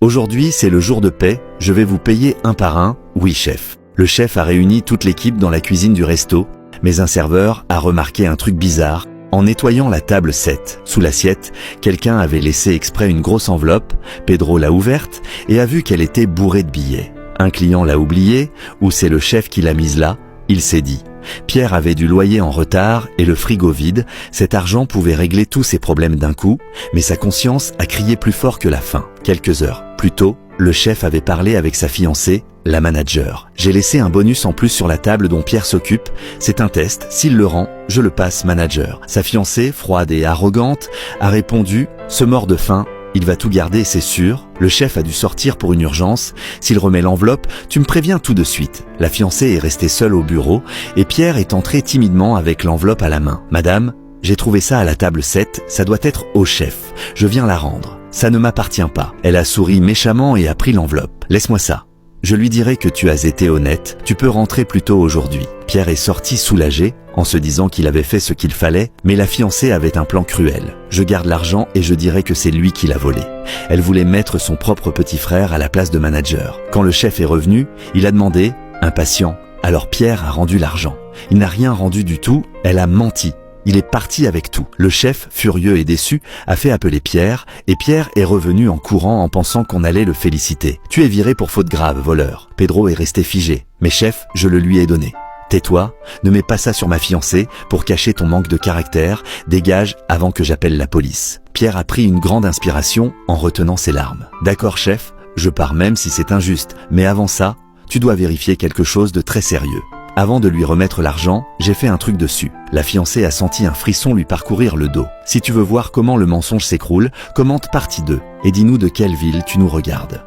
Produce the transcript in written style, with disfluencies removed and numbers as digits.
Aujourd'hui, c'est le jour de paie, je vais vous payer un par un, oui chef. Le chef a réuni toute l'équipe dans la cuisine du resto, mais un serveur a remarqué un truc bizarre. En nettoyant la table 7, sous l'assiette, quelqu'un avait laissé exprès une grosse enveloppe, Pedro l'a ouverte et a vu qu'elle était bourrée de billets. Un client l'a oublié, ou c'est le chef qui l'a mise là, il s'est dit. Pierre avait du loyer en retard et le frigo vide, cet argent pouvait régler tous ses problèmes d'un coup, mais sa conscience a crié plus fort que la faim. Quelques heures plus tôt, le chef avait parlé avec sa fiancée, la manager. J'ai laissé un bonus en plus sur la table dont Pierre s'occupe, c'est un test, s'il le rend, je le passe manager. Sa fiancée, froide et arrogante, a répondu, se mord de faim, il va tout garder, c'est sûr. Le chef a dû sortir pour une urgence. S'il remet l'enveloppe, tu me préviens tout de suite. La fiancée est restée seule au bureau et Pierre est entré timidement avec l'enveloppe à la main. Madame, j'ai trouvé ça à la table 7, ça doit être au chef. Je viens la rendre. Ça ne m'appartient pas. Elle a souri méchamment et a pris l'enveloppe. Laisse-moi ça. Je lui dirai que tu as été honnête, tu peux rentrer plus tôt aujourd'hui. Pierre est sorti soulagé, en se disant qu'il avait fait ce qu'il fallait, mais la fiancée avait un plan cruel. Je garde l'argent et je dirai que c'est lui qui l'a volé. Elle voulait mettre son propre petit frère à la place de manager. Quand le chef est revenu, il a demandé, impatient. Alors Pierre a rendu l'argent. Il n'a rien rendu du tout, elle a menti. Il est parti avec tout. Le chef, furieux et déçu, a fait appeler Pierre, et Pierre est revenu en courant en pensant qu'on allait le féliciter. Tu es viré pour faute grave, voleur. Pedro est resté figé. Mais chef, je le lui ai donné. Tais-toi, ne mets pas ça sur ma fiancée pour cacher ton manque de caractère, dégage avant que j'appelle la police. Pierre a pris une grande inspiration en retenant ses larmes. D'accord chef, je pars même si c'est injuste, mais avant ça, tu dois vérifier quelque chose de très sérieux. Avant de lui remettre l'argent, j'ai fait un truc dessus. La fiancée a senti un frisson lui parcourir le dos. Si tu veux voir comment le mensonge s'écroule, commente partie 2 et dis-nous de quelle ville tu nous regardes.